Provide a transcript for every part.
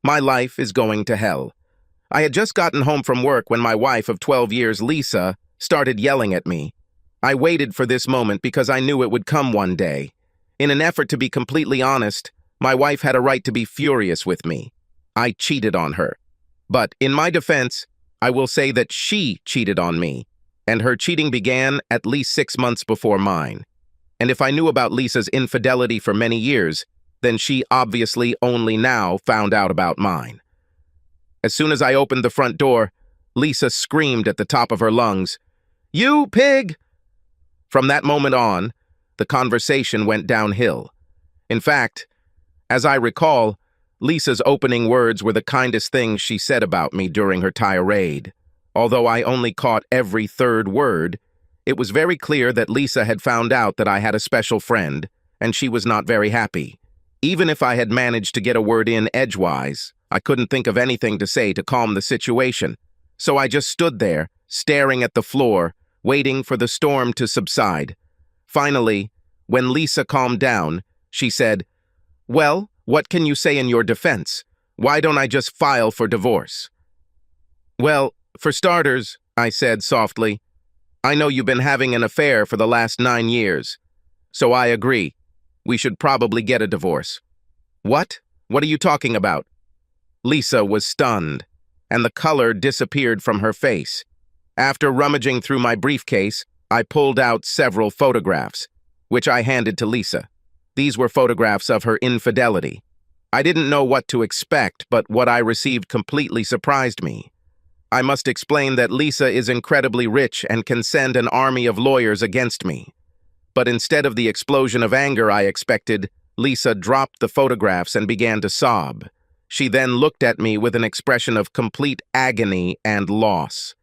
My life is going to hell. I had just gotten home from work when my wife of 12 years, Lisa, started yelling at me. I waited for this moment because I knew it would come one day. In an effort to be completely honest, my wife had a right to be furious with me. I cheated on her. But in my defense, I will say that she cheated on me, and her cheating began at least 6 months before mine. And if I knew about Lisa's infidelity for many years, then she obviously only now found out about mine. As soon as I opened the front door, Lisa screamed at the top of her lungs, "You pig!" From that moment on, the conversation went downhill. In fact, as I recall, Lisa's opening words were the kindest things she said about me during her tirade. Although I only caught every third word, it was very clear that Lisa had found out that I had a special friend, and she was not very happy. Even if I had managed to get a word in edgewise, I couldn't think of anything to say to calm the situation. So I just stood there, staring at the floor, waiting for the storm to subside. Finally, when Lisa calmed down, she said, "Well, what can you say in your defense? Why don't I just file for divorce?" "Well, for starters," I said softly, "I know you've been having an affair for the last 9 years. So I agree. We should probably get a divorce." "What? What are you talking about?" Lisa was stunned, and the color disappeared from her face. After rummaging through my briefcase, I pulled out several photographs, which I handed to Lisa. These were photographs of her infidelity. I didn't know what to expect, but what I received completely surprised me. I must explain that Lisa is incredibly rich and can send an army of lawyers against me. But instead of the explosion of anger I expected, Lisa dropped the photographs and began to sob. She then looked at me with an expression of complete agony and loss.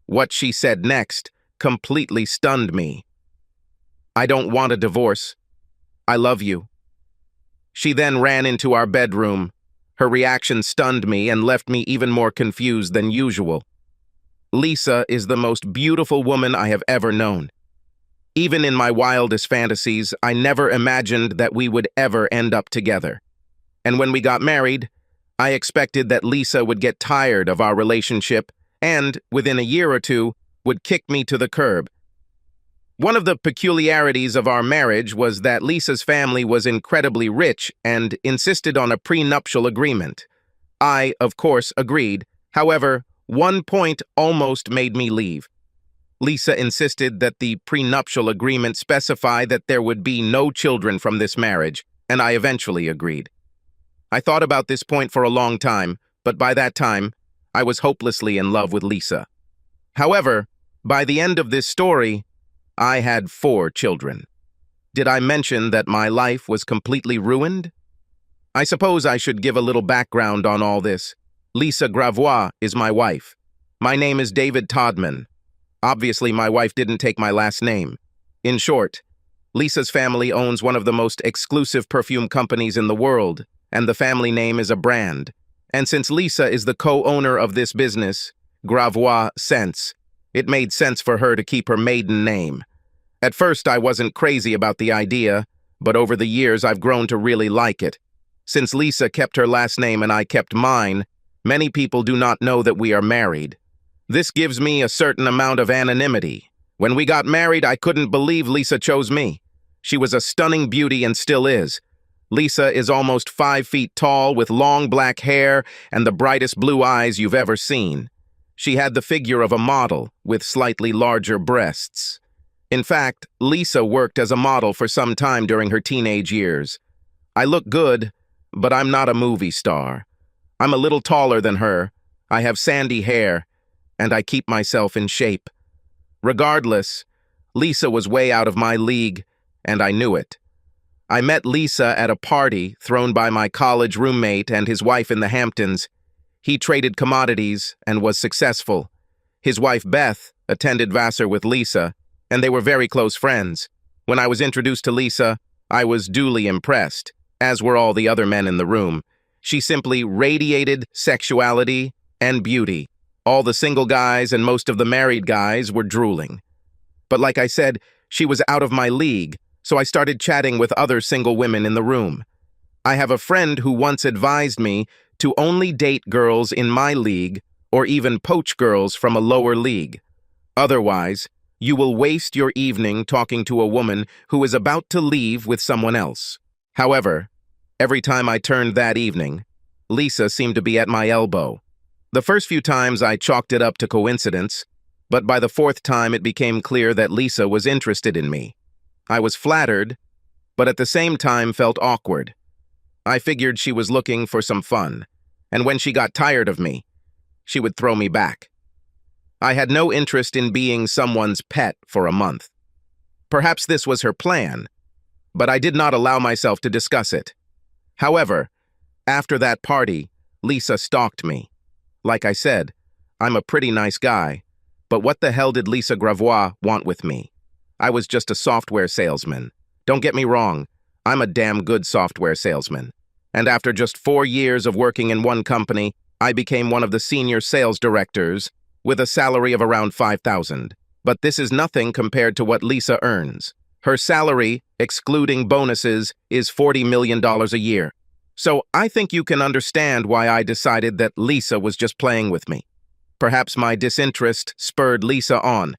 What she said next completely stunned me. "I don't want a divorce. I love you." She then ran into our bedroom. Her reaction stunned me and left me even more confused than usual. Lisa is the most beautiful woman I have ever known. Even in my wildest fantasies, I never imagined that we would ever end up together. And when we got married, I expected that Lisa would get tired of our relationship and, within a year or two, would kick me to the curb. One of the peculiarities of our marriage was that Lisa's family was incredibly rich and insisted on a prenuptial agreement. I, of course, agreed. However, one point almost made me leave. Lisa insisted that the prenuptial agreement specify that there would be no children from this marriage, and I eventually agreed. I thought about this point for a long time, but by that time, I was hopelessly in love with Lisa. However, by the end of this story, I had 4 children. Did I mention that my life was completely ruined? I suppose I should give a little background on all this. Lisa Gravois is my wife. My name is David Todman. Obviously, my wife didn't take my last name. In short, Lisa's family owns one of the most exclusive perfume companies in the world, and the family name is a brand. And since Lisa is the co-owner of this business, Gravois Scents, it made sense for her to keep her maiden name. At first, I wasn't crazy about the idea, but over the years, I've grown to really like it. Since Lisa kept her last name and I kept mine, many people do not know that we are married. This gives me a certain amount of anonymity. When we got married, I couldn't believe Lisa chose me. She was a stunning beauty and still is. Lisa is almost 5 feet tall with long black hair and the brightest blue eyes you've ever seen. She had the figure of a model with slightly larger breasts. In fact, Lisa worked as a model for some time during her teenage years. I look good, but I'm not a movie star. I'm a little taller than her. I have sandy hair, and I keep myself in shape. Regardless, Lisa was way out of my league, and I knew it. I met Lisa at a party thrown by my college roommate and his wife in the Hamptons. He traded commodities and was successful. His wife, Beth, attended Vassar with Lisa, and they were very close friends. When I was introduced to Lisa, I was duly impressed, as were all the other men in the room. She simply radiated sexuality and beauty. All the single guys and most of the married guys were drooling. But like I said, she was out of my league, so I started chatting with other single women in the room. I have a friend who once advised me to only date girls in my league or even poach girls from a lower league. Otherwise, you will waste your evening talking to a woman who is about to leave with someone else. However, every time I turned that evening, Lisa seemed to be at my elbow. The first few times I chalked it up to coincidence, but by the fourth time it became clear that Lisa was interested in me. I was flattered, but at the same time felt awkward. I figured she was looking for some fun, and when she got tired of me, she would throw me back. I had no interest in being someone's pet for a month. Perhaps this was her plan, but I did not allow myself to discuss it. However, after that party, Lisa stalked me. Like I said, I'm a pretty nice guy, but what the hell did Lisa Gravois want with me? I was just a software salesman. Don't get me wrong, I'm a damn good software salesman. And after just 4 years of working in one company, I became one of the senior sales directors with a salary of around $5,000. But this is nothing compared to what Lisa earns. Her salary, excluding bonuses, is $40 million a year. So I think you can understand why I decided that Lisa was just playing with me. Perhaps my disinterest spurred Lisa on,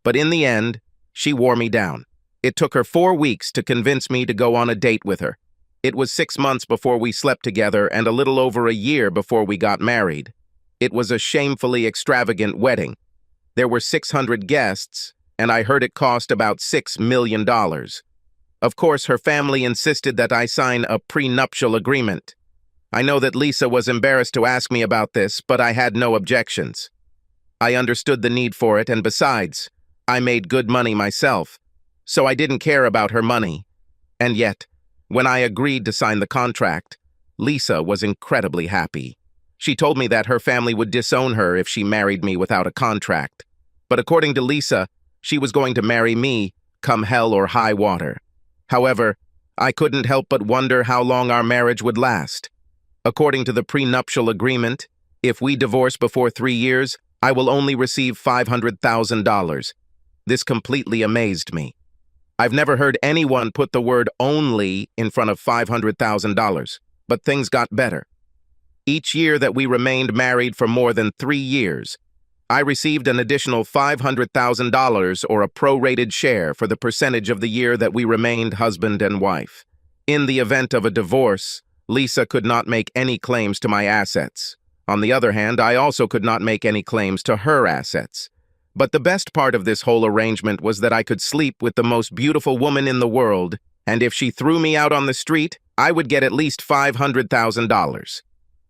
but in the end, she wore me down. It took her 4 weeks to convince me to go on a date with her. It was 6 months before we slept together and a little over a year before we got married. It was a shamefully extravagant wedding. There were 600 guests, and I heard it cost about $6 million. Of course, her family insisted that I sign a prenuptial agreement. I know that Lisa was embarrassed to ask me about this, but I had no objections. I understood the need for it, and besides, I made good money myself, so I didn't care about her money. And yet, when I agreed to sign the contract, Lisa was incredibly happy. She told me that her family would disown her if she married me without a contract. But according to Lisa, she was going to marry me, come hell or high water. However, I couldn't help but wonder how long our marriage would last. According to the prenuptial agreement, if we divorce before 3 years, I will only receive $500,000. This completely amazed me. I've never heard anyone put the word only in front of $500,000, but things got better. Each year that we remained married for more than 3 years, I received an additional $500,000 or a prorated share for the percentage of the year that we remained husband and wife. In the event of a divorce, Lisa could not make any claims to my assets. On the other hand, I also could not make any claims to her assets. But the best part of this whole arrangement was that I could sleep with the most beautiful woman in the world, and if she threw me out on the street, I would get at least $500,000.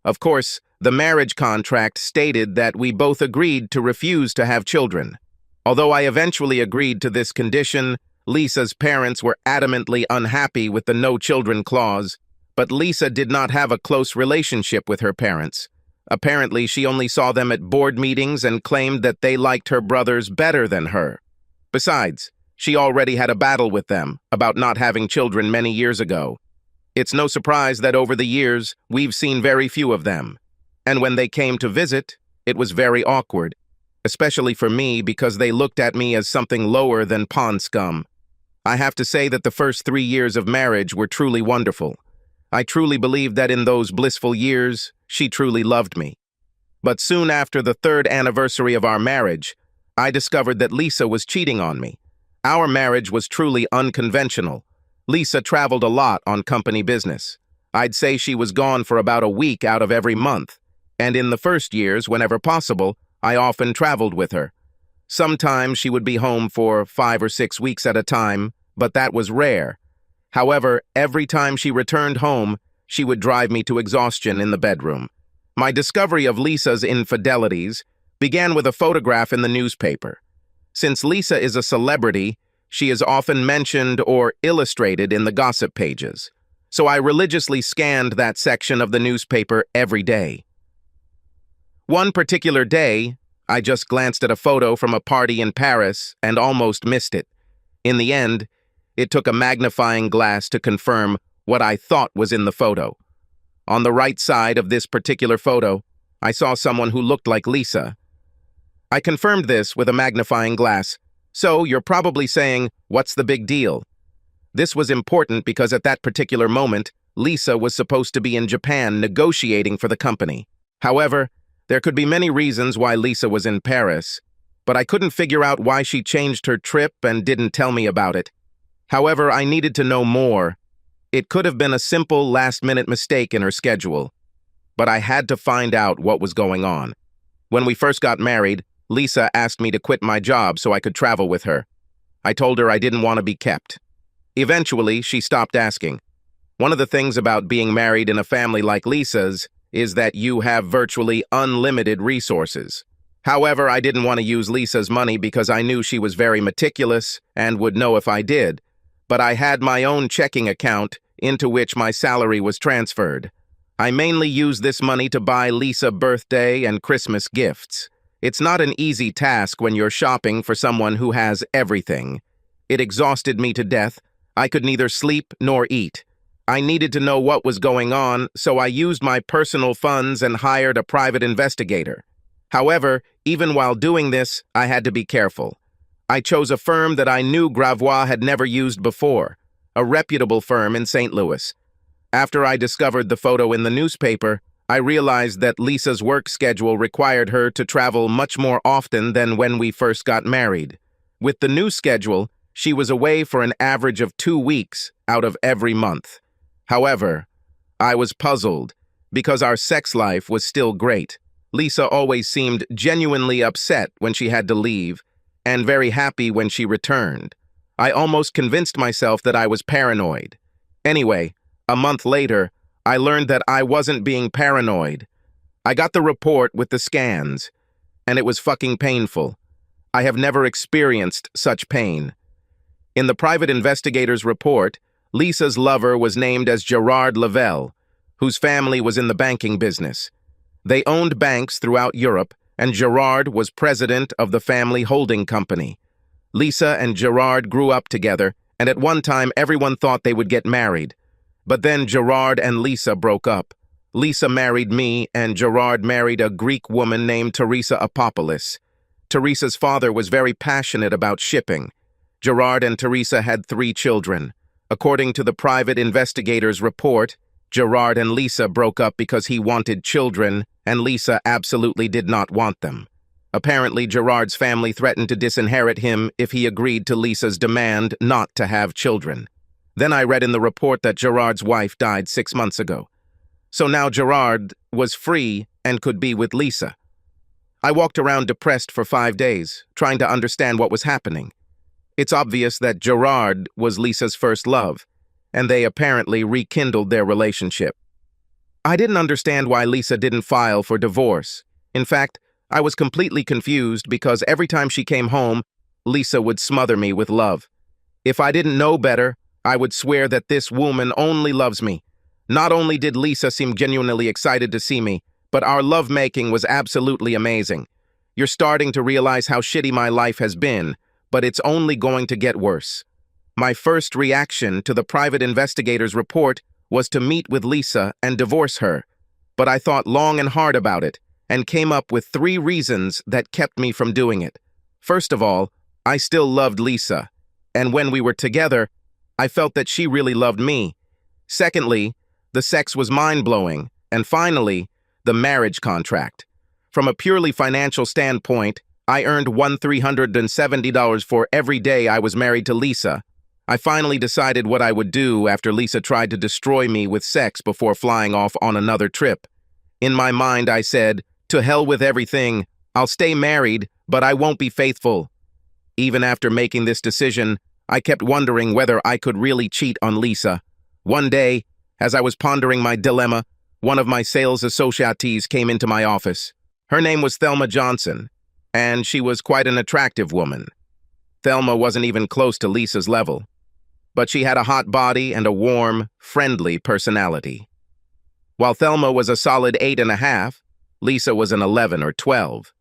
Of course, the marriage contract stated that we both agreed to refuse to have children. Although I eventually agreed to this condition, Lisa's parents were adamantly unhappy with the no children clause, but Lisa did not have a close relationship with her parents. Apparently, she only saw them at board meetings and claimed that they liked her brothers better than her. Besides, she already had a battle with them about not having children many years ago. It's no surprise that over the years, we've seen very few of them. And when they came to visit, it was very awkward, especially for me because they looked at me as something lower than pond scum. I have to say that the first 3 years of marriage were truly wonderful. I truly believe that in those blissful years, she truly loved me. But soon after the 3rd anniversary of our marriage, I discovered that Lisa was cheating on me. Our marriage was truly unconventional. Lisa traveled a lot on company business. I'd say she was gone for about a week out of every month. And in the first years, whenever possible, I often traveled with her. Sometimes she would be home for 5 or 6 weeks at a time, but that was rare. However, every time she returned home, she would drive me to exhaustion in the bedroom. My discovery of Lisa's infidelities began with a photograph in the newspaper. Since Lisa is a celebrity, she is often mentioned or illustrated in the gossip pages. So I religiously scanned that section of the newspaper every day. One particular day, I just glanced at a photo from a party in Paris and almost missed it. In the end, it took a magnifying glass to confirm what I thought was in the photo. On the right side of this particular photo, I saw someone who looked like Lisa. I confirmed this with a magnifying glass. So you're probably saying, what's the big deal? This was important because at that particular moment, Lisa was supposed to be in Japan negotiating for the company. However, there could be many reasons why Lisa was in Paris, but I couldn't figure out why she changed her trip and didn't tell me about it. However, I needed to know more. It could have been a simple last-minute mistake in her schedule, but I had to find out what was going on. When we first got married, Lisa asked me to quit my job so I could travel with her. I told her I didn't want to be kept. Eventually, she stopped asking. One of the things about being married in a family like Lisa's is that you have virtually unlimited resources. However, I didn't want to use Lisa's money because I knew she was very meticulous and would know if I did. But I had my own checking account into which my salary was transferred. I mainly used this money to buy Lisa birthday and Christmas gifts. It's not an easy task when you're shopping for someone who has everything. It exhausted me to death. I could neither sleep nor eat. I needed to know what was going on, so I used my personal funds and hired a private investigator. However, even while doing this, I had to be careful. I chose a firm that I knew Gravois had never used before, a reputable firm in St. Louis. After I discovered the photo in the newspaper, I realized that Lisa's work schedule required her to travel much more often than when we first got married. With the new schedule, she was away for an average of 2 weeks out of every month. However, I was puzzled because our sex life was still great. Lisa always seemed genuinely upset when she had to leave and very happy when she returned. I almost convinced myself that I was paranoid. Anyway, a month later, I learned that I wasn't being paranoid. I got the report with the scans, and it was fucking painful. I have never experienced such pain. In the private investigator's report, Lisa's lover was named as Gerard Lavelle, whose family was in the banking business. They owned banks throughout Europe, and Gerard was president of the family holding company. Lisa and Gerard grew up together, and at one time everyone thought they would get married. But then Gerard and Lisa broke up. Lisa married me, and Gerard married a Greek woman named Teresa Apopoulos. Teresa's father was very passionate about shipping. Gerard and Teresa had 3 children. According to the private investigator's report, Gerard and Lisa broke up because he wanted children, and Lisa absolutely did not want them. Apparently, Gerard's family threatened to disinherit him if he agreed to Lisa's demand not to have children. Then I read in the report that Gerard's wife died 6 months ago. So now Gerard was free and could be with Lisa. I walked around depressed for 5 days, trying to understand what was happening. It's obvious that Gerard was Lisa's first love, and they apparently rekindled their relationship. I didn't understand why Lisa didn't file for divorce. In fact, I was completely confused because every time she came home, Lisa would smother me with love. If I didn't know better, I would swear that this woman only loves me. Not only did Lisa seem genuinely excited to see me, but our lovemaking was absolutely amazing. You're starting to realize how shitty my life has been, but it's only going to get worse. My first reaction to the private investigator's report was to meet with Lisa and divorce her, but I thought long and hard about it and came up with 3 reasons that kept me from doing it. First of all, I still loved Lisa, and when we were together, I felt that she really loved me. Secondly, the sex was mind-blowing, and finally, the marriage contract. From a purely financial standpoint, I earned $1,370 for every day I was married to Lisa. I finally decided what I would do after Lisa tried to destroy me with sex before flying off on another trip. In my mind, I said, "To hell with everything. I'll stay married, but I won't be faithful." Even after making this decision, I kept wondering whether I could really cheat on Lisa. One day, as I was pondering my dilemma, one of my sales associates came into my office. Her name was Thelma Johnson, and she was quite an attractive woman. Thelma wasn't even close to Lisa's level, but she had a hot body and a warm, friendly personality. While Thelma was a solid 8.5, Lisa was an 11 or 12.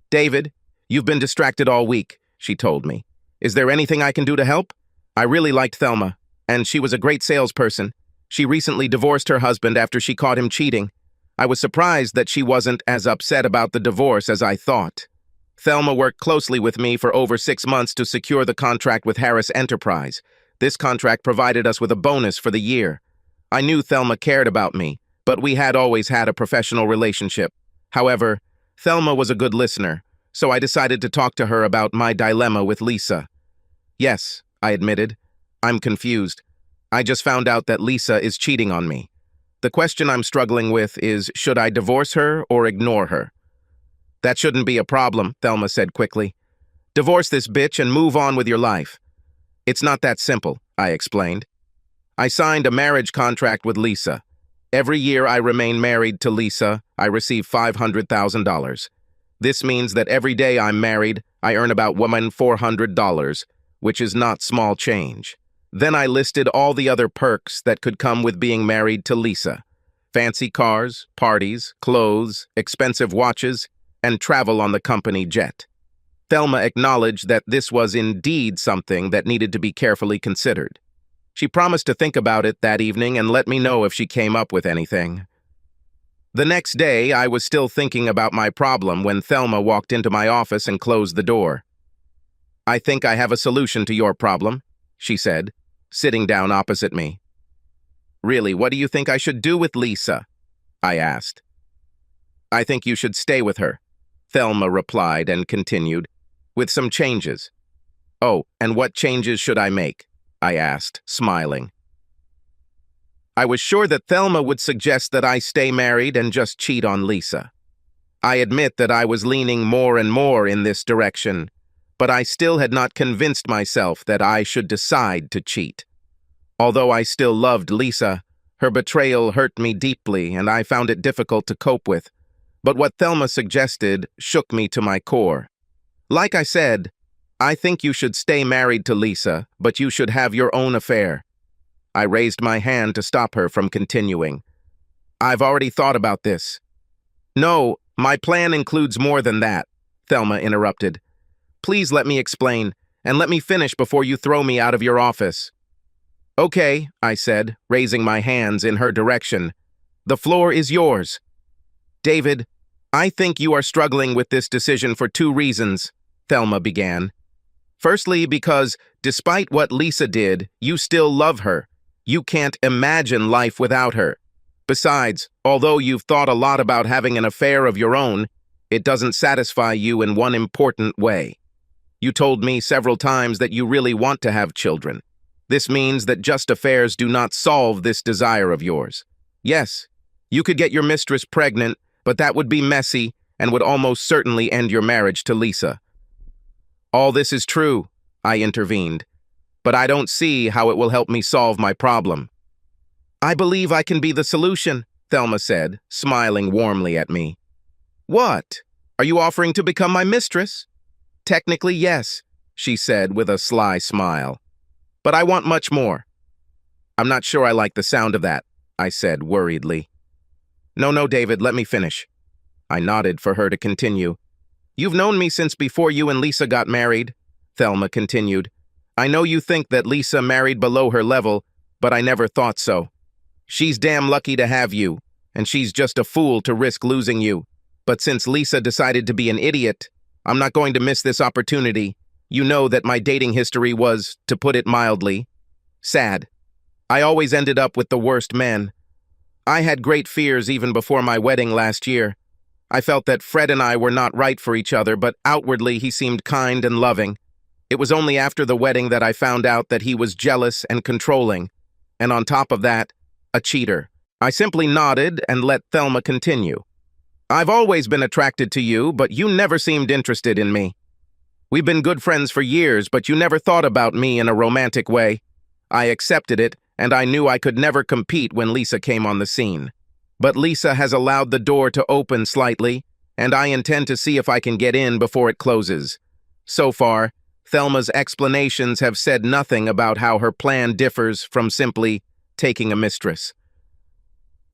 "David, you've been distracted all week," she told me. "Is there anything I can do to help?" I really liked Thelma, and she was a great salesperson. She recently divorced her husband after she caught him cheating. I was surprised that she wasn't as upset about the divorce as I thought. Thelma worked closely with me for over 6 months to secure the contract with Harris Enterprise. This contract provided us with a bonus for the year. I knew Thelma cared about me, but we had always had a professional relationship. However, Thelma was a good listener, so I decided to talk to her about my dilemma with Lisa. Yes, I admitted. I'm confused. I just found out that Lisa is cheating on me. The question I'm struggling with is, should I divorce her or ignore her? That shouldn't be a problem, Thelma said quickly. Divorce this bitch and move on with your life. It's not that simple, I explained. I signed a marriage contract with Lisa. Every year I remain married to Lisa, I receive $500,000. This means that every day I'm married, I earn about $400, which is not small change. Then I listed all the other perks that could come with being married to Lisa. Fancy cars, parties, clothes, expensive watches, and travel on the company jet. Thelma acknowledged that this was indeed something that needed to be carefully considered. She promised to think about it that evening and let me know if she came up with anything. The next day, I was still thinking about my problem when Thelma walked into my office and closed the door. I think I have a solution to your problem, she said, sitting down opposite me. Really, what do you think I should do with Lisa? I asked. I think you should stay with her, Thelma replied and continued, with some changes. Oh, and what changes should I make? I asked, smiling. I was sure that Thelma would suggest that I stay married and just cheat on Lisa. I admit that I was leaning more and more in this direction, but I still had not convinced myself that I should decide to cheat. Although I still loved Lisa, her betrayal hurt me deeply and I found it difficult to cope with. But what Thelma suggested shook me to my core. Like I said, I think you should stay married to Lisa, but you should have your own affair. I raised my hand to stop her from continuing. I've already thought about this. No, my plan includes more than that, Thelma interrupted. Please let me explain, and let me finish before you throw me out of your office. Okay, I said, raising my hands in her direction. The floor is yours. David, I think you are struggling with this decision for 2 reasons, Thelma began. Firstly, because, despite what Lisa did, you still love her. You can't imagine life without her. Besides, although you've thought a lot about having an affair of your own, it doesn't satisfy you in one important way. You told me several times that you really want to have children. This means that just affairs do not solve this desire of yours. Yes, you could get your mistress pregnant, but that would be messy and would almost certainly end your marriage to Lisa. All this is true, I intervened, but I don't see how it will help me solve my problem. I believe I can be the solution, Thelma said, smiling warmly at me. What? Are you offering to become my mistress? Technically, yes, she said with a sly smile. But I want much more. I'm not sure I like the sound of that, I said worriedly. No, David, let me finish. I nodded for her to continue. You've known me since before you and Lisa got married, Thelma continued. I know you think that Lisa married below her level, but I never thought so. She's damn lucky to have you, and she's just a fool to risk losing you. But since Lisa decided to be an idiot, I'm not going to miss this opportunity. You know that my dating history was, to put it mildly, sad. I always ended up with the worst men. I had great fears even before my wedding last year. I felt that Fred and I were not right for each other, but outwardly he seemed kind and loving. It was only after the wedding that I found out that he was jealous and controlling, and on top of that, a cheater. I simply nodded and let Thelma continue. I've always been attracted to you, but you never seemed interested in me. We've been good friends for years, but you never thought about me in a romantic way. I accepted it, and I knew I could never compete when Lisa came on the scene. But Lisa has allowed the door to open slightly, and I intend to see if I can get in before it closes. So far, Thelma's explanations have said nothing about how her plan differs from simply taking a mistress.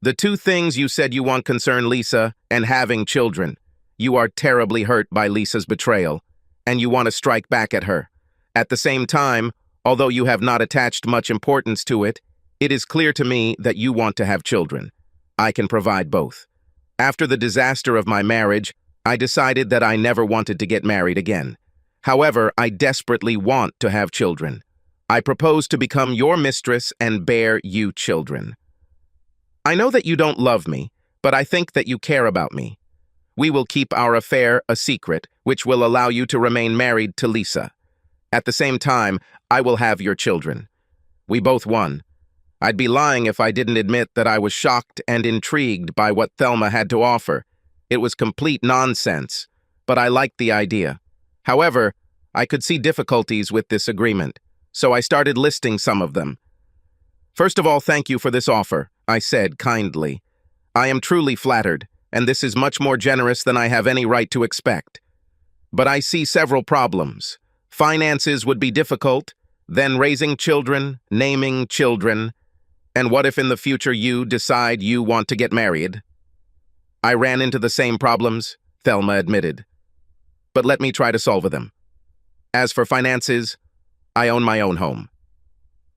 The 2 things you said you want concern Lisa and having children. You are terribly hurt by Lisa's betrayal, and you want to strike back at her. At the same time, although you have not attached much importance to it, it is clear to me that you want to have children. I can provide both. After the disaster of my marriage, I decided that I never wanted to get married again. However, I desperately want to have children. I propose to become your mistress and bear you children. I know that you don't love me, but I think that you care about me. We will keep our affair a secret, which will allow you to remain married to Lisa. At the same time, I will have your children. We both won. I'd be lying if I didn't admit that I was shocked and intrigued by what Thelma had to offer. It was complete nonsense, but I liked the idea. However, I could see difficulties with this agreement, so I started listing some of them. First of all, thank you for this offer, I said kindly. I am truly flattered, and this is much more generous than I have any right to expect. But I see several problems. Finances would be difficult, then raising children, naming children, and what if in the future you decide you want to get married? I ran into the same problems, Thelma admitted. But let me try to solve them. As for finances, I own my own home.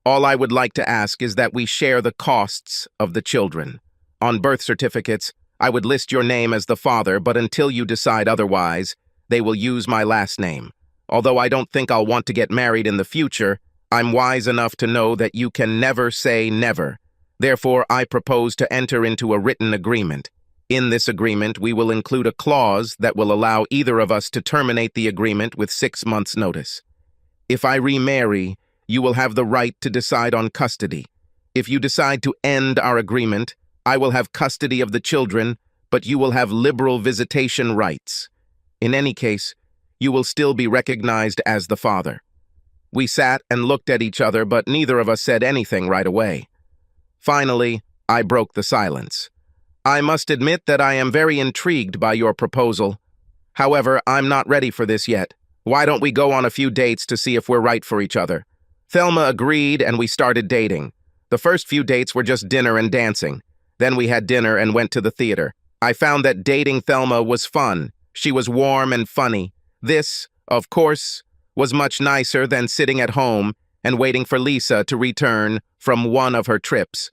All I would like to ask is that we share the costs of the children. On birth certificates, I would list your name as the father, but until you decide otherwise, they will use my last name. Although I don't think I'll want to get married in the future, I'm wise enough to know that you can never say never. Therefore, I propose to enter into a written agreement. In this agreement, we will include a clause that will allow either of us to terminate the agreement with 6 months' notice. If I remarry, you will have the right to decide on custody. If you decide to end our agreement, I will have custody of the children, but you will have liberal visitation rights. In any case, you will still be recognized as the father. We sat and looked at each other, but neither of us said anything right away. Finally, I broke the silence. I must admit that I am very intrigued by your proposal. However, I'm not ready for this yet. Why don't we go on a few dates to see if we're right for each other? Thelma agreed, and we started dating. The first few dates were just dinner and dancing. Then we had dinner and went to the theater. I found that dating Thelma was fun. She was warm and funny. This, of course, was much nicer than sitting at home and waiting for Lisa to return from one of her trips.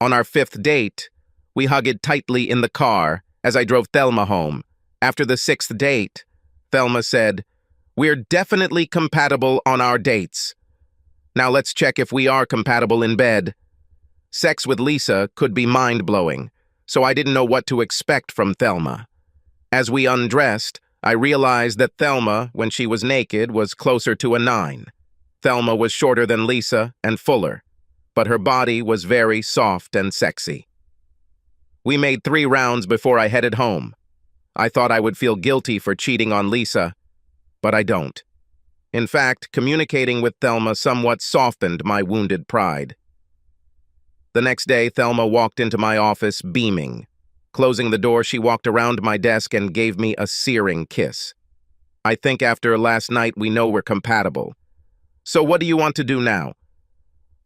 On our 5th date, we hugged tightly in the car as I drove Thelma home. After the 6th date, Thelma said, "We're definitely compatible on our dates. Now let's check if we are compatible in bed." Sex with Lisa could be mind-blowing, so I didn't know what to expect from Thelma. As we undressed, I realized that Thelma, when she was naked, was closer to a 9. Thelma was shorter than Lisa and fuller, but her body was very soft and sexy. We made 3 rounds before I headed home. I thought I would feel guilty for cheating on Lisa, but I don't. In fact, communicating with Thelma somewhat softened my wounded pride. The next day, Thelma walked into my office beaming. Closing the door, she walked around my desk and gave me a searing kiss. I think after last night we know we're compatible. So what do you want to do now?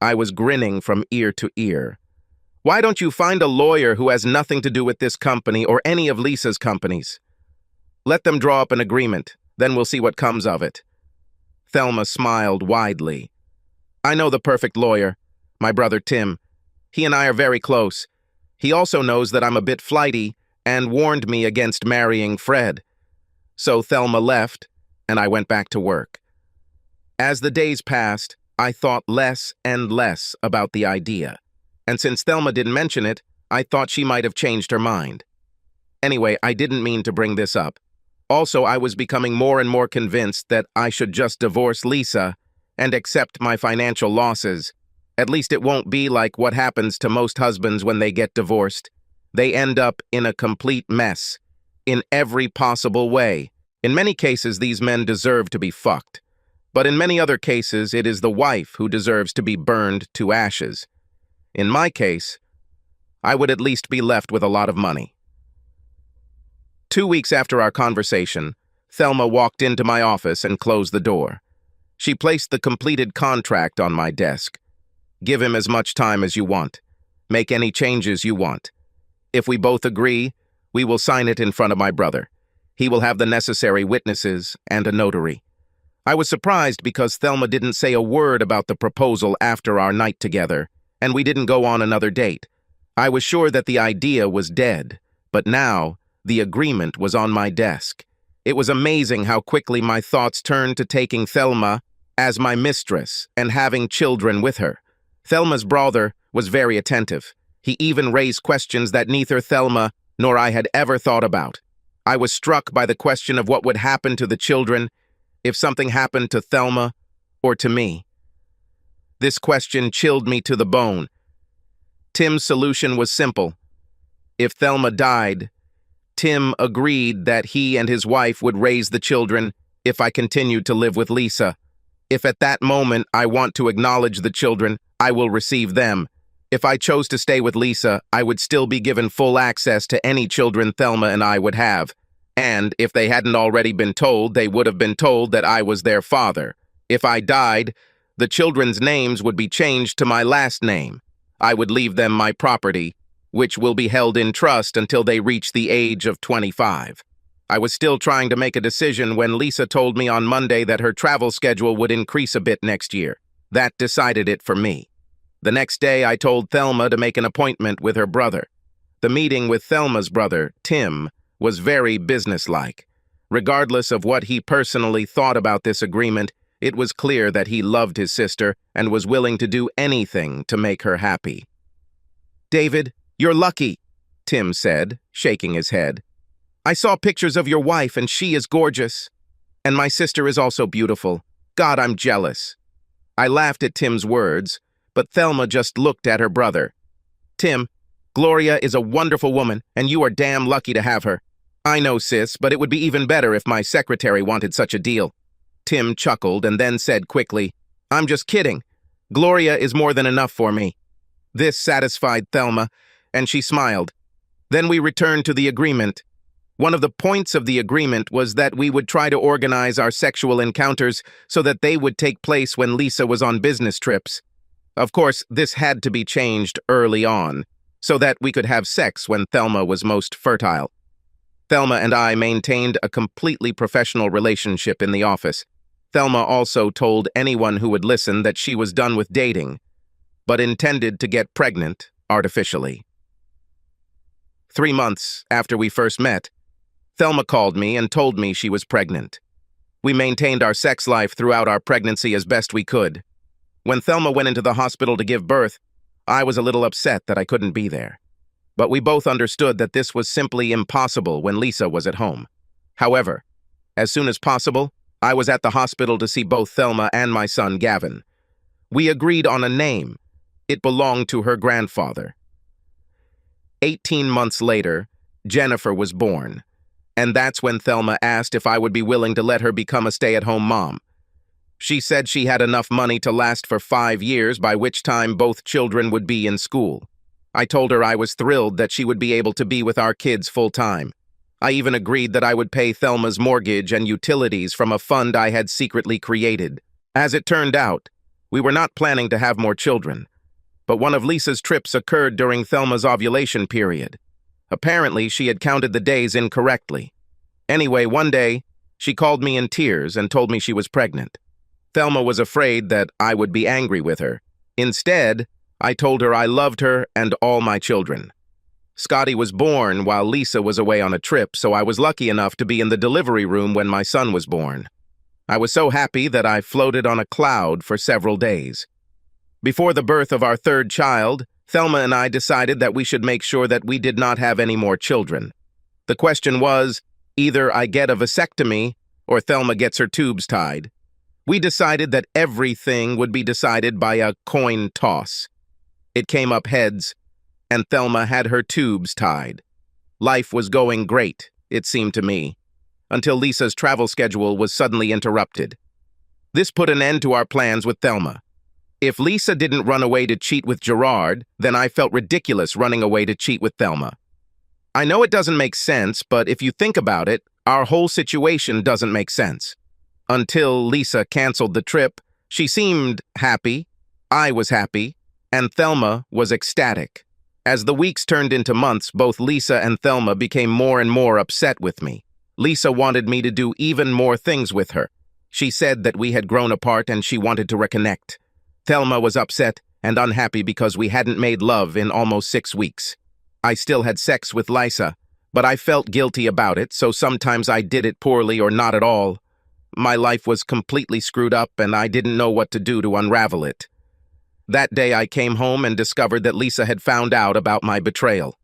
I was grinning from ear to ear. Why don't you find a lawyer who has nothing to do with this company or any of Lisa's companies? Let them draw up an agreement, then we'll see what comes of it. Thelma smiled widely. I know the perfect lawyer, my brother Tim. He and I are very close. He also knows that I'm a bit flighty and warned me against marrying Fred. So Thelma left, and I went back to work. As the days passed, I thought less and less about the idea. And since Thelma didn't mention it, I thought she might have changed her mind. Anyway, I didn't mean to bring this up. Also, I was becoming more and more convinced that I should just divorce Lisa and accept my financial losses. At least it won't be like what happens to most husbands when they get divorced. They end up in a complete mess, in every possible way. In many cases, these men deserve to be fucked. But in many other cases, it is the wife who deserves to be burned to ashes. In my case, I would at least be left with a lot of money. 2 weeks after our conversation, Thelma walked into my office and closed the door. She placed the completed contract on my desk. Give him as much time as you want. Make any changes you want. If we both agree, we will sign it in front of my brother. He will have the necessary witnesses and a notary. I was surprised because Thelma didn't say a word about the proposal after our night together, and we didn't go on another date. I was sure that the idea was dead, but now the agreement was on my desk. It was amazing how quickly my thoughts turned to taking Thelma as my mistress and having children with her. Thelma's brother was very attentive. He even raised questions that neither Thelma nor I had ever thought about. I was struck by the question of what would happen to the children if something happened to Thelma or to me. This question chilled me to the bone. Tim's solution was simple. If Thelma died, Tim agreed that he and his wife would raise the children if I continued to live with Lisa. If at that moment I want to acknowledge the children, I will receive them. If I chose to stay with Lisa, I would still be given full access to any children Thelma and I would have. And if they hadn't already been told, they would have been told that I was their father. If I died, the children's names would be changed to my last name. I would leave them my property, which will be held in trust until they reach the age of 25. I was still trying to make a decision when Lisa told me on Monday that her travel schedule would increase a bit next year. That decided it for me. The next day, I told Thelma to make an appointment with her brother. The meeting with Thelma's brother, Tim, was very businesslike. Regardless of what he personally thought about this agreement, it was clear that he loved his sister and was willing to do anything to make her happy. "David, you're lucky," Tim said, shaking his head. "I saw pictures of your wife and she is gorgeous. And my sister is also beautiful. God, I'm jealous." I laughed at Tim's words, but Thelma just looked at her brother. "Tim, Gloria is a wonderful woman, and you are damn lucky to have her." "I know, sis, but it would be even better if my secretary wanted such a deal." Tim chuckled and then said quickly, "I'm just kidding. Gloria is more than enough for me." This satisfied Thelma, and she smiled. Then we returned to the agreement. One of the points of the agreement was that we would try to organize our sexual encounters so that they would take place when Lisa was on business trips. Of course, this had to be changed early on, so that we could have sex when Thelma was most fertile. Thelma and I maintained a completely professional relationship in the office. Thelma also told anyone who would listen that she was done with dating, but intended to get pregnant artificially. 3 months after we first met, Thelma called me and told me she was pregnant. We maintained our sex life throughout our pregnancy as best we could. When Thelma went into the hospital to give birth, I was a little upset that I couldn't be there. But we both understood that this was simply impossible when Lisa was at home. However, as soon as possible, I was at the hospital to see both Thelma and my son Gavin. We agreed on a name. It belonged to her grandfather. 18 months later, Jennifer was born, and that's when Thelma asked if I would be willing to let her become a stay-at-home mom. She said she had enough money to last for 5 years, by which time both children would be in school. I told her I was thrilled that she would be able to be with our kids full-time. I even agreed that I would pay Thelma's mortgage and utilities from a fund I had secretly created. As it turned out, we were not planning to have more children, but one of Lisa's trips occurred during Thelma's ovulation period. Apparently, she had counted the days incorrectly. Anyway, one day, she called me in tears and told me she was pregnant. Thelma was afraid that I would be angry with her. Instead, I told her I loved her and all my children. Scotty was born while Lisa was away on a trip, so I was lucky enough to be in the delivery room when my son was born. I was so happy that I floated on a cloud for several days. Before the birth of our third child, Thelma and I decided that we should make sure that we did not have any more children. The question was, either I get a vasectomy or Thelma gets her tubes tied. We decided that everything would be decided by a coin toss. It came up heads, and Thelma had her tubes tied. Life was going great, it seemed to me, until Lisa's travel schedule was suddenly interrupted. This put an end to our plans with Thelma. If Lisa didn't run away to cheat with Gerard, then I felt ridiculous running away to cheat with Thelma. I know it doesn't make sense, but if you think about it, our whole situation doesn't make sense. Until Lisa canceled the trip, she seemed happy, I was happy, and Thelma was ecstatic. As the weeks turned into months, both Lisa and Thelma became more and more upset with me. Lisa wanted me to do even more things with her. She said that we had grown apart and she wanted to reconnect. Thelma was upset and unhappy because we hadn't made love in almost 6 weeks. I still had sex with Lisa, but I felt guilty about it, so sometimes I did it poorly or not at all. My life was completely screwed up and I didn't know what to do to unravel it. That day I came home and discovered that Lisa had found out about my betrayal.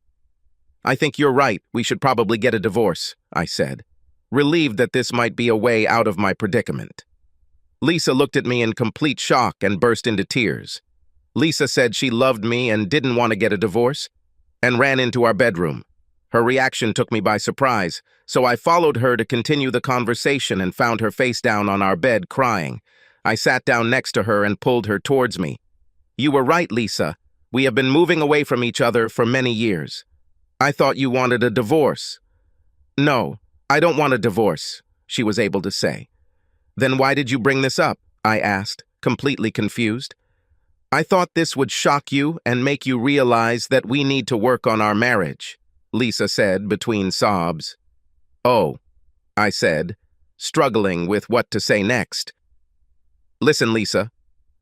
"I think you're right. We should probably get a divorce," I said, relieved that this might be a way out of my predicament. Lisa looked at me in complete shock and burst into tears. Lisa said she loved me and didn't want to get a divorce, and ran into our bedroom. Her reaction took me by surprise, so I followed her to continue the conversation and found her face down on our bed crying. I sat down next to her and pulled her towards me. "You were right, Lisa. We have been moving away from each other for many years. I thought you wanted a divorce." "No, I don't want a divorce," she was able to say. "Then why did you bring this up?" I asked, completely confused. "I thought this would shock you and make you realize that we need to work on our marriage," Lisa said between sobs. "Oh," I said, struggling with what to say next. "Listen, Lisa,"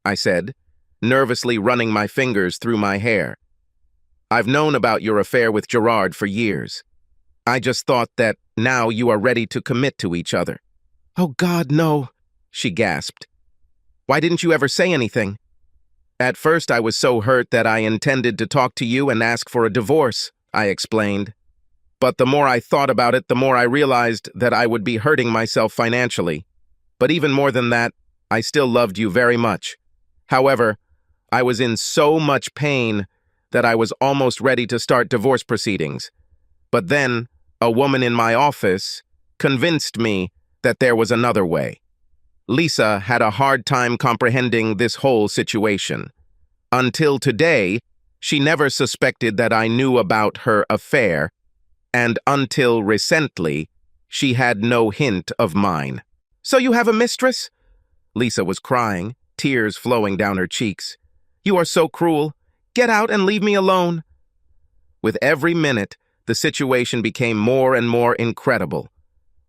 I said, nervously running my fingers through my hair. "I've known about your affair with Gerard for years. I just thought that now you are ready to commit to each other." "Oh God, no," she gasped. "Why didn't you ever say anything?" "At first I was so hurt that I intended to talk to you and ask for a divorce," I explained. "But the more I thought about it, the more I realized that I would be hurting myself financially. But even more than that, I still loved you very much. However, I was in so much pain that I was almost ready to start divorce proceedings. But then, a woman in my office convinced me that there was another way." Lisa had a hard time comprehending this whole situation. Until today, she never suspected that I knew about her affair, and until recently, she had no hint of mine. "So you have a mistress?" Lisa was crying, tears flowing down her cheeks. "You are so cruel. Get out and leave me alone." With every minute, the situation became more and more incredible.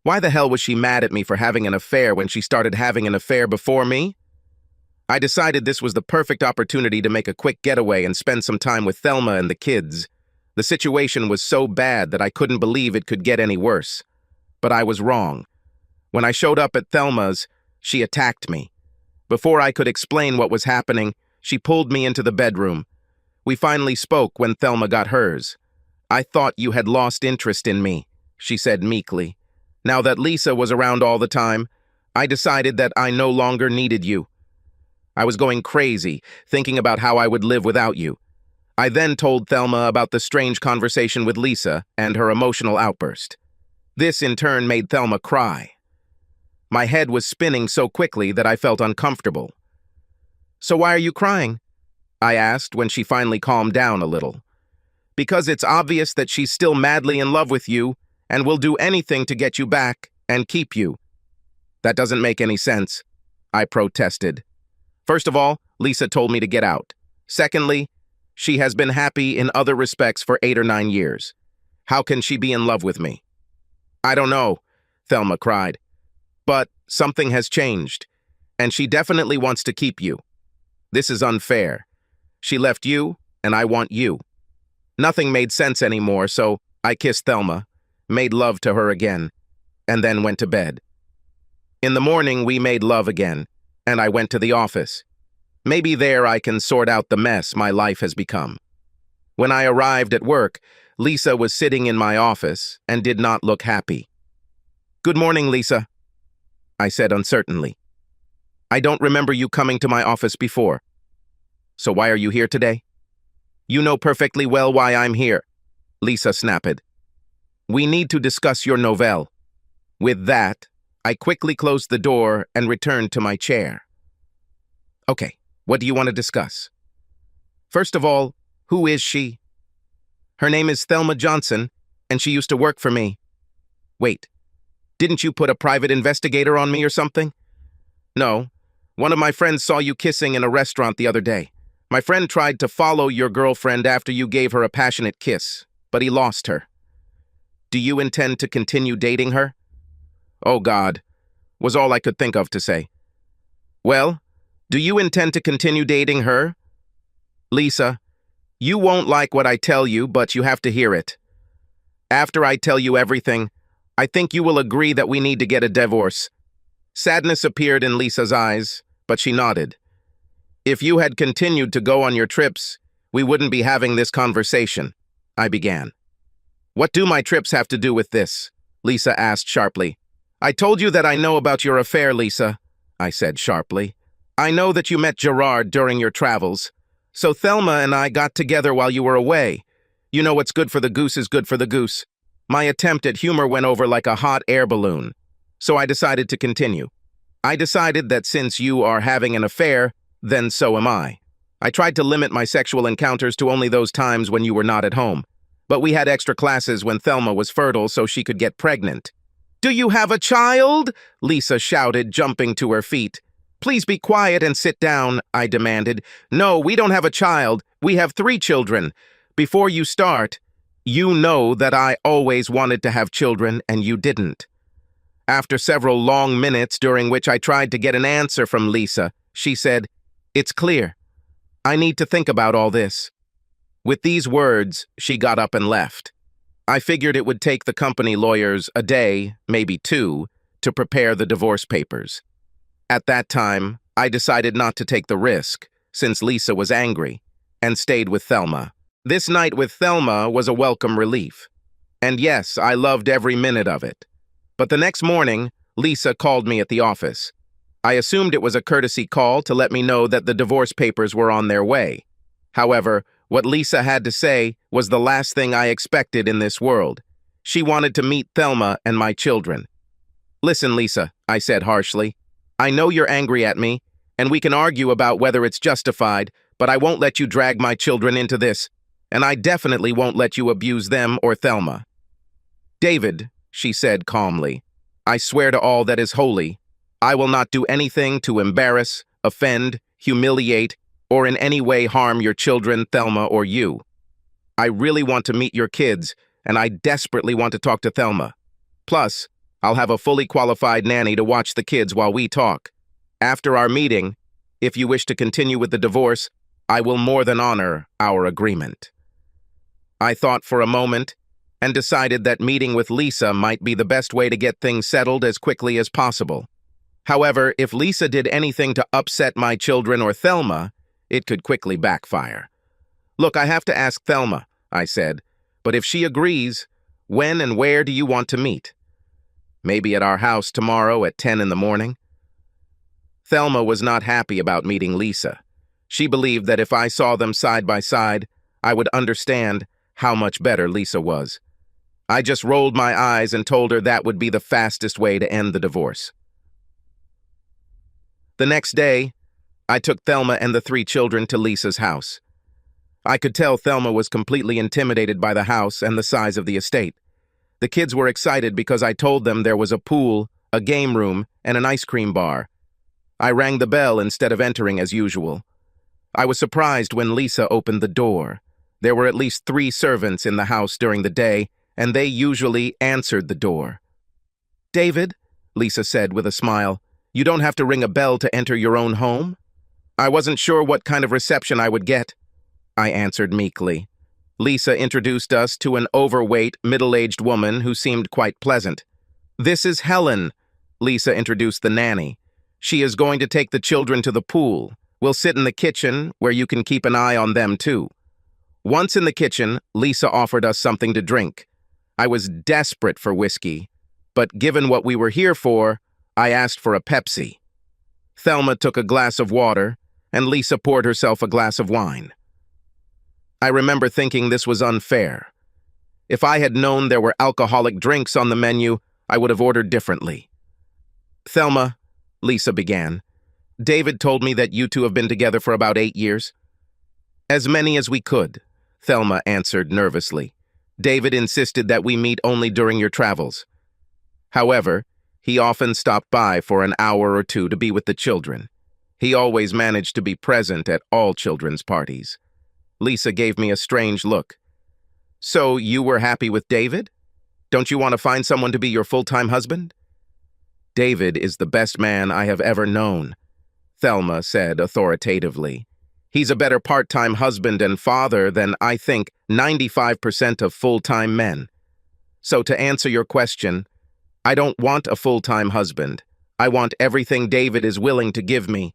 Why the hell was she mad at me for having an affair when she started having an affair before me? I decided this was the perfect opportunity to make a quick getaway and spend some time with Thelma and the kids. The situation was so bad that I couldn't believe it could get any worse. But I was wrong. When I showed up at Thelma's, she attacked me. Before I could explain what was happening, she pulled me into the bedroom. We finally spoke when Thelma got hers. "I thought you had lost interest in me," she said meekly. "Now that Lisa was around all the time, I decided that I no longer needed you. I was going crazy, thinking about how I would live without you." I then told Thelma about the strange conversation with Lisa and her emotional outburst. This, in turn, made Thelma cry. My head was spinning so quickly that I felt uncomfortable. "So why are you crying?" I asked when she finally calmed down a little. "Because it's obvious that she's still madly in love with you and will do anything to get you back and keep you." "That doesn't make any sense," I protested. "First of all, Lisa told me to get out. Secondly, she has been happy in other respects for 8 or 9 years. How can she be in love with me?" "I don't know," Thelma cried. "But something has changed, and she definitely wants to keep you. This is unfair. She left you, and I want you." Nothing made sense anymore, so I kissed Thelma, made love to her again, and then went to bed. In the morning, we made love again, and I went to the office. Maybe there I can sort out the mess my life has become. When I arrived at work, Lisa was sitting in my office and did not look happy. "Good morning, Lisa," I said uncertainly. "I don't remember you coming to my office before. So why are you here today?" "You know perfectly well why I'm here," Lisa snapped. "We need to discuss your novelle." With that, I quickly closed the door and returned to my chair. "Okay, what do you want to discuss?" "First of all, who is she?" "Her name is Thelma Johnson, and she used to work for me." "Wait, didn't you put a private investigator on me or something?" "No, one of my friends saw you kissing in a restaurant the other day. My friend tried to follow your girlfriend after you gave her a passionate kiss, but he lost her. Do you intend to continue dating her?" "Oh God," was all I could think of to say. "Well, do you intend to continue dating her?" "Lisa, you won't like what I tell you, but you have to hear it. After I tell you everything, I think you will agree that we need to get a divorce." Sadness appeared in Lisa's eyes, but she nodded. If you had continued to go on your trips, we wouldn't be having this conversation, I began. What do my trips have to do with this? Lisa asked sharply. I told you that I know about your affair, Lisa, I said sharply. I know that you met Gerard during your travels. So Thelma and I got together while you were away. You know what's good for the goose is good for the goose. My attempt at humor went over like a hot air balloon. So I decided to continue. I decided that since you are having an affair, then so am I. I tried to limit my sexual encounters to only those times when you were not at home. But we had extra classes when Thelma was fertile so she could get pregnant. Do you have a child? Lisa shouted, jumping to her feet. Please be quiet and sit down, I demanded. No, we don't have a child. We have 3 children. Before you start, you know that I always wanted to have children and you didn't. After several long minutes during which I tried to get an answer from Lisa, she said, It's clear. I need to think about all this. With these words, she got up and left. I figured it would take the company lawyers a day, maybe 2, to prepare the divorce papers. At that time, I decided not to take the risk, since Lisa was angry, and stayed with Thelma. This night with Thelma was a welcome relief. And yes, I loved every minute of it. But the next morning, Lisa called me at the office. I assumed it was a courtesy call to let me know that the divorce papers were on their way. However, what Lisa had to say was the last thing I expected in this world. She wanted to meet Thelma and my children. Listen, Lisa, I said harshly. I know you're angry at me, and we can argue about whether it's justified, but I won't let you drag my children into this, and I definitely won't let you abuse them or Thelma. David, she said calmly, I swear to all that is holy, I will not do anything to embarrass, offend, humiliate, or in any way harm your children, Thelma, or you. I really want to meet your kids, and I desperately want to talk to Thelma. Plus, I'll have a fully qualified nanny to watch the kids while we talk. After our meeting, if you wish to continue with the divorce, I will more than honor our agreement. I thought for a moment and decided that meeting with Lisa might be the best way to get things settled as quickly as possible. However, if Lisa did anything to upset my children or Thelma, it could quickly backfire. Look, I have to ask Thelma, I said, but if she agrees, when and where do you want to meet? Maybe at our house tomorrow at 10 in the morning? Thelma was not happy about meeting Lisa. She believed that if I saw them side by side, I would understand how much better Lisa was. I just rolled my eyes and told her that would be the fastest way to end the divorce. The next day, I took Thelma and the 3 children to Lisa's house. I could tell Thelma was completely intimidated by the house and the size of the estate. The kids were excited because I told them there was a pool, a game room, and an ice cream bar. I rang the bell instead of entering as usual. I was surprised when Lisa opened the door. There were at least 3 servants in the house during the day, and they usually answered the door. David, Lisa said with a smile, you don't have to ring a bell to enter your own home? I wasn't sure what kind of reception I would get, I answered meekly. Lisa introduced us to an overweight, middle-aged woman who seemed quite pleasant. This is Helen, Lisa introduced the nanny. She is going to take the children to the pool. We'll sit in the kitchen, where you can keep an eye on them too. Once in the kitchen, Lisa offered us something to drink. I was desperate for whiskey, but given what we were here for, I asked for a Pepsi. Thelma took a glass of water, and Lisa poured herself a glass of wine. I remember thinking this was unfair. If I had known there were alcoholic drinks on the menu, I would have ordered differently. Thelma, Lisa began, David told me that you two have been together for about 8 years. As many as we could, Thelma answered nervously. David insisted that we meet only during your travels. However, he often stopped by for an hour or 2 to be with the children. He always managed to be present at all children's parties. Lisa gave me a strange look. So you were happy with David? Don't you want to find someone to be your full-time husband? David is the best man I have ever known, Thelma said authoritatively. He's a better part-time husband and father than, I think, 95% of full-time men. So to answer your question, I don't want a full-time husband. I want everything David is willing to give me.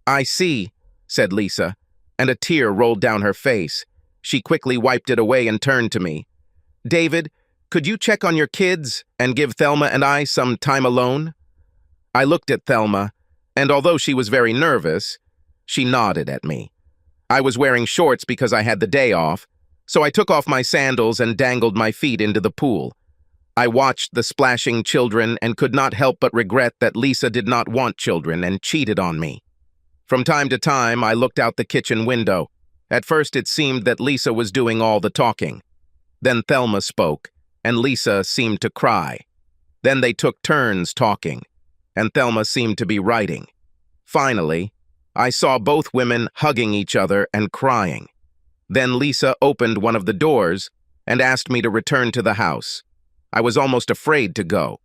I see, said Lisa, and a tear rolled down her face. She quickly wiped it away and turned to me. David, could you check on your kids and give Thelma and I some time alone? I looked at Thelma, and although she was very nervous, she nodded at me. I was wearing shorts because I had the day off, so I took off my sandals and dangled my feet into the pool. I watched the splashing children and could not help but regret that Lisa did not want children and cheated on me. From time to time, I looked out the kitchen window. At first, it seemed that Lisa was doing all the talking. Then Thelma spoke, and Lisa seemed to cry. Then they took turns talking, and Thelma seemed to be writing. Finally, I saw both women hugging each other and crying. Then Lisa opened one of the doors and asked me to return to the house. I was almost afraid to go.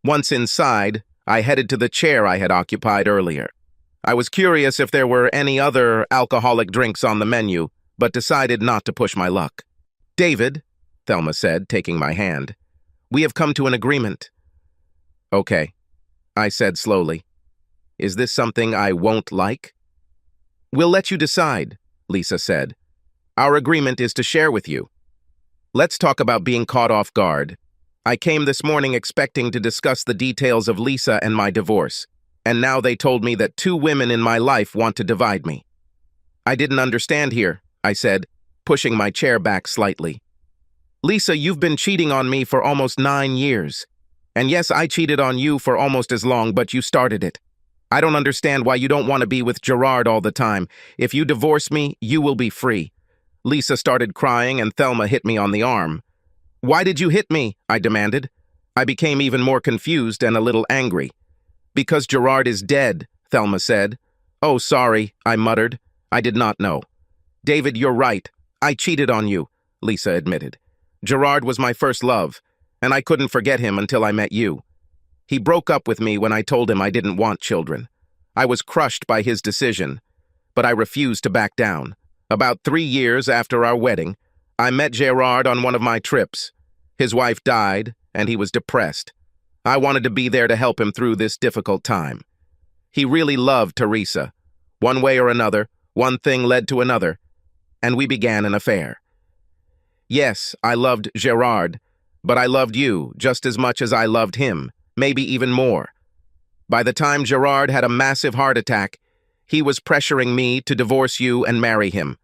Once inside, I headed to the chair I had occupied earlier. I was curious if there were any other alcoholic drinks on the menu, but decided not to push my luck. David, Thelma said, taking my hand, we have come to an agreement. Okay, I said slowly. Is this something I won't like? We'll let you decide, Lisa said. Our agreement is to share with you. Let's talk about being caught off guard. I came this morning expecting to discuss the details of Lisa and my divorce, and now they told me that 2 women in my life want to divide me. I didn't understand here, I said, pushing my chair back slightly. Lisa, you've been cheating on me for almost 9 years. And yes, I cheated on you for almost as long, but you started it. I don't understand why you don't want to be with Gerard all the time. If you divorce me, you will be free. Lisa started crying and Thelma hit me on the arm. Why did you hit me? I demanded. I became even more confused and a little angry. Because Gerard is dead, Thelma said. Oh, sorry, I muttered. I did not know. David, you're right. I cheated on you, Lisa admitted. Gerard was my first love, and I couldn't forget him until I met you. He broke up with me when I told him I didn't want children. I was crushed by his decision, but I refused to back down. About 3 years after our wedding, I met Gerard on one of my trips. His wife died, and he was depressed. I wanted to be there to help him through this difficult time. He really loved Teresa. One way or another, one thing led to another, and we began an affair. Yes, I loved Gerard, but I loved you just as much as I loved him, maybe even more. By the time Gerard had a massive heart attack, he was pressuring me to divorce you and marry him.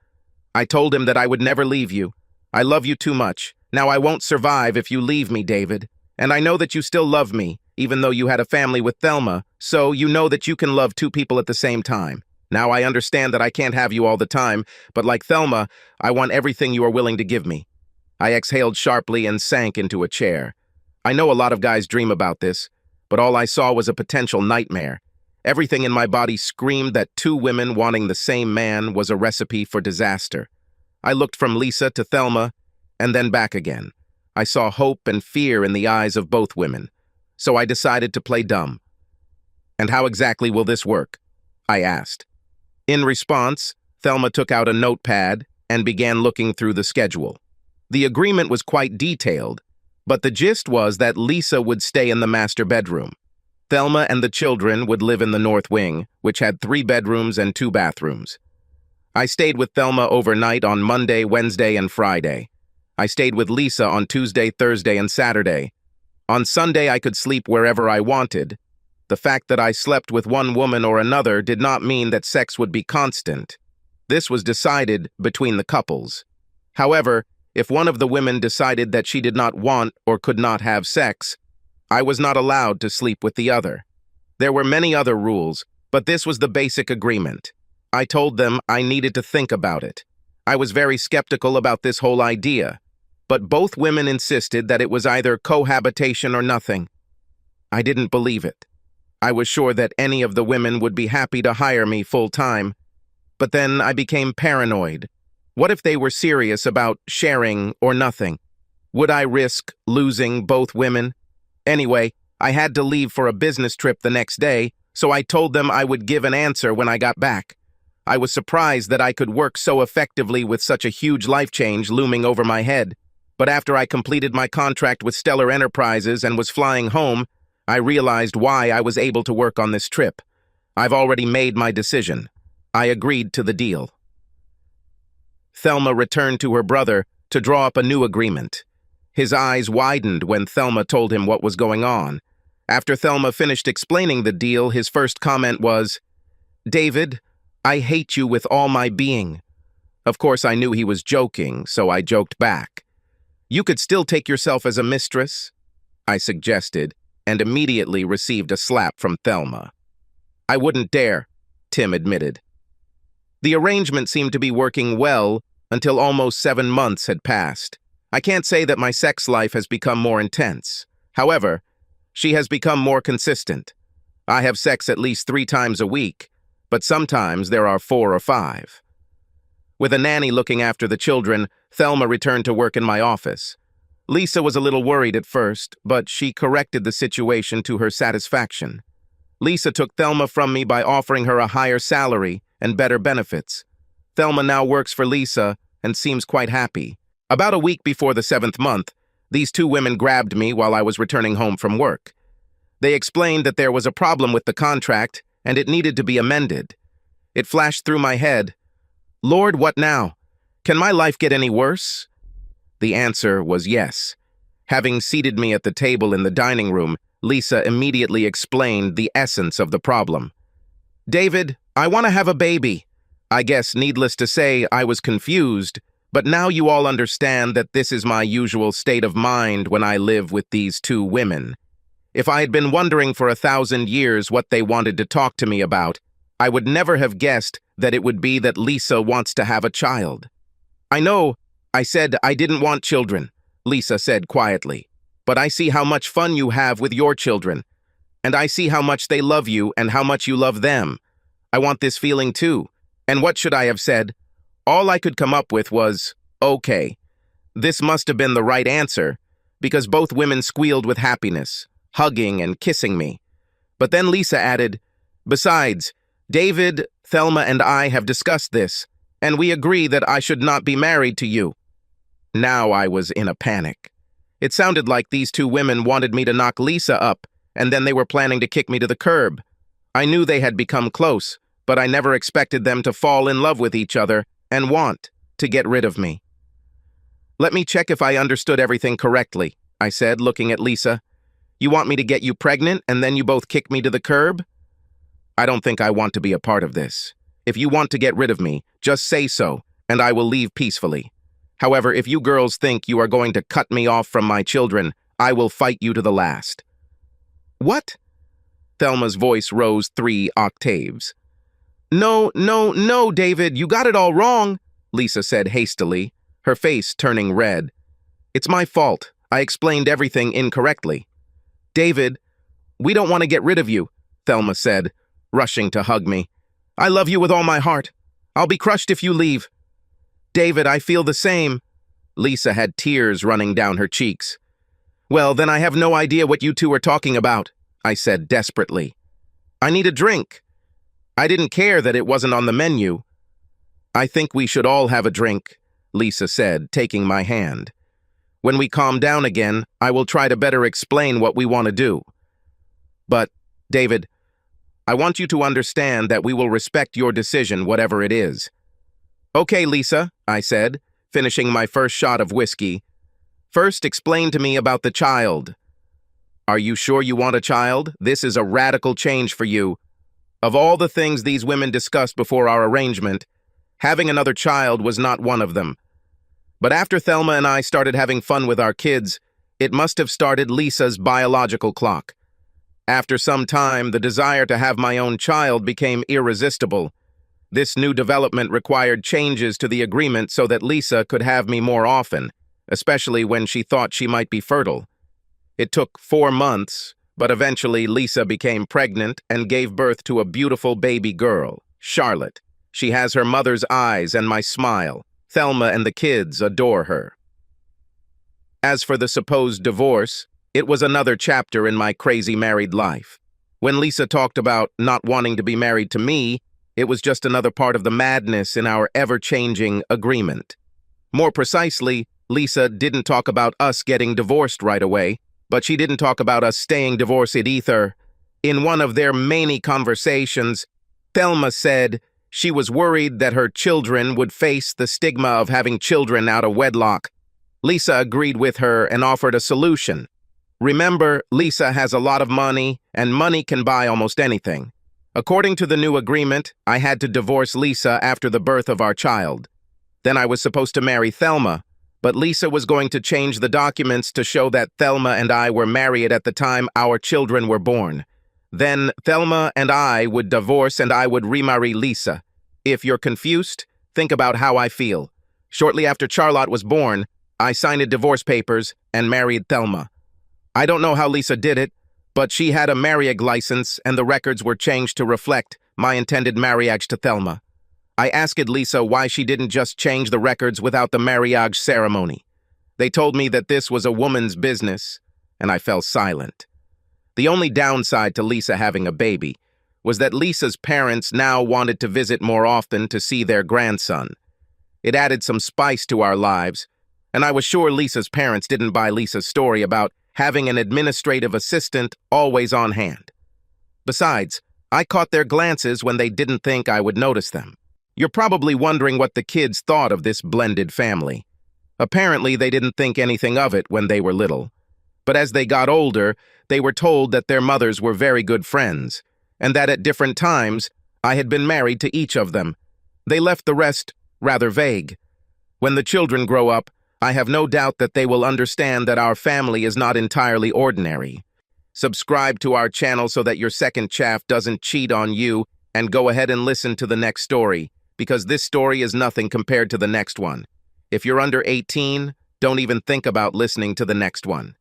I told him that I would never leave you. I love you too much. Now I won't survive if you leave me, David. And I know that you still love me, even though you had a family with Thelma, so you know that you can love 2 people at the same time. Now I understand that I can't have you all the time, but like Thelma, I want everything you are willing to give me. I exhaled sharply and sank into a chair. I know a lot of guys dream about this, but all I saw was a potential nightmare. Everything in my body screamed that 2 women wanting the same man was a recipe for disaster. I looked from Lisa to Thelma, and then back again. I saw hope and fear in the eyes of both women, so I decided to play dumb. And how exactly will this work? I asked. In response, Thelma took out a notepad and began looking through the schedule. The agreement was quite detailed, but the gist was that Lisa would stay in the master bedroom. Thelma and the children would live in the north wing, which had 3 bedrooms and 2 bathrooms. I stayed with Thelma overnight on Monday, Wednesday, and Friday. I stayed with Lisa on Tuesday, Thursday, and Saturday. On Sunday, I could sleep wherever I wanted. The fact that I slept with one woman or another did not mean that sex would be constant. This was decided between the couples. However, if one of the women decided that she did not want or could not have sex, I was not allowed to sleep with the other. There were many other rules, but this was the basic agreement. I told them I needed to think about it. I was very skeptical about this whole idea, but both women insisted that it was either cohabitation or nothing. I didn't believe it. I was sure that any of the women would be happy to hire me full-time, but then I became paranoid. What if they were serious about sharing or nothing? Would I risk losing both women? Anyway, I had to leave for a business trip the next day, so I told them I would give an answer when I got back. I was surprised that I could work so effectively with such a huge life change looming over my head. But after I completed my contract with Stellar Enterprises and was flying home, I realized why I was able to work on this trip. I've already made my decision. I agreed to the deal. Thelma returned to her brother to draw up a new agreement. His eyes widened when Thelma told him what was going on. After Thelma finished explaining the deal, his first comment was, "David, I hate you with all my being." Of course, I knew he was joking, so I joked back. "You could still take yourself as a mistress," I suggested, and immediately received a slap from Thelma. "I wouldn't dare," Tim admitted. The arrangement seemed to be working well until almost 7 months had passed. I can't say that my sex life has become more intense. However, she has become more consistent. I have sex at least 3 times a week, but sometimes there are 4 or 5. With a nanny looking after the children, Thelma returned to work in my office. Lisa was a little worried at first, but she corrected the situation to her satisfaction. Lisa took Thelma from me by offering her a higher salary and better benefits. Thelma now works for Lisa and seems quite happy. About a week before the 7th month, these 2 women grabbed me while I was returning home from work. They explained that there was a problem with the contract and it needed to be amended. It flashed through my head, "Lord, what now? Can my life get any worse?" The answer was yes. Having seated me at the table in the dining room, Lisa immediately explained the essence of the problem. "David, I want to have a baby." I guess, needless to say, I was confused, but now you all understand that this is my usual state of mind when I live with these 2 women. If I had been wondering for 1,000 years what they wanted to talk to me about, I would never have guessed that it would be that Lisa wants to have a child. "I know, I said I didn't want children," Lisa said quietly, "but I see how much fun you have with your children, and I see how much they love you and how much you love them. I want this feeling too." And what should I have said? All I could come up with was, "Okay." This must have been the right answer, because both women squealed with happiness, hugging and kissing me. But then Lisa added, "Besides, David, Thelma, and I have discussed this, and we agree that I should not be married to you." Now I was in a panic. It sounded like these 2 women wanted me to knock Lisa up, and then they were planning to kick me to the curb. I knew they had become close, but I never expected them to fall in love with each other and want to get rid of me. "Let me check if I understood everything correctly," I said, looking at Lisa. "You want me to get you pregnant and then you both kick me to the curb?" "I don't think I want to be a part of this. If you want to get rid of me, just say so, and I will leave peacefully. However, if you girls think you are going to cut me off from my children, I will fight you to the last." "What?" Thelma's voice rose 3 octaves. "No, no, no, David, you got it all wrong," Lisa said hastily, her face turning red. "It's my fault. I explained everything incorrectly." "David, we don't want to get rid of you," Thelma said, rushing to hug me. "I love you with all my heart. I'll be crushed if you leave." "David, I feel the same." Lisa had tears running down her cheeks. "Well, then I have no idea what you 2 are talking about," I said desperately. "I need a drink." I didn't care that it wasn't on the menu. "I think we should all have a drink," Lisa said, taking my hand. "When we calm down again, I will try to better explain what we want to do. But, David, I want you to understand that we will respect your decision, whatever it is." "Okay, Lisa," I said, finishing my first shot of whiskey. "First, explain to me about the child." "Are you sure you want a child? This is a radical change for you. Of all the things these women discussed before our arrangement, having another child was not one of them. But after Thelma and I started having fun with our kids, it must have started Lisa's biological clock. After some time, the desire to have my own child became irresistible. This new development required changes to the agreement so that Lisa could have me more often, especially when she thought she might be fertile. It took 4 months, but eventually Lisa became pregnant and gave birth to a beautiful baby girl, Charlotte. She has her mother's eyes and my smile. Thelma and the kids adore her. As for the supposed divorce, it was another chapter in my crazy married life. When Lisa talked about not wanting to be married to me, it was just another part of the madness in our ever-changing agreement. More precisely, Lisa didn't talk about us getting divorced right away, but she didn't talk about us staying divorced either. In one of their many conversations, Thelma said She was worried that her children would face the stigma of having children out of wedlock. Lisa agreed with her and offered a solution. Remember, Lisa has a lot of money, and money can buy almost anything. According to the new agreement, I had to divorce Lisa after the birth of our child. Then I was supposed to marry Thelma, but Lisa was going to change the documents to show that Thelma and I were married at the time our children were born. Then Thelma and I would divorce and I would remarry Lisa. If you're confused, think about how I feel. Shortly after Charlotte was born, I signed divorce papers and married Thelma. I don't know how Lisa did it, but she had a marriage license and the records were changed to reflect my intended marriage to Thelma. I asked Lisa why she didn't just change the records without the marriage ceremony. They told me that this was a woman's business, and I fell silent. The only downside to Lisa having a baby was that Lisa's parents now wanted to visit more often to see their grandson. It added some spice to our lives, and I was sure Lisa's parents didn't buy Lisa's story about having an administrative assistant always on hand. Besides, I caught their glances when they didn't think I would notice them. You're probably wondering what the kids thought of this blended family. Apparently, they didn't think anything of it when they were little. But as they got older, they were told that their mothers were very good friends, and that at different times, I had been married to each of them. They left the rest rather vague. When the children grow up, I have no doubt that they will understand that our family is not entirely ordinary. Subscribe to our channel so that your second chaff doesn't cheat on you, and go ahead and listen to the next story, because this story is nothing compared to the next one. If you're under 18, don't even think about listening to the next one.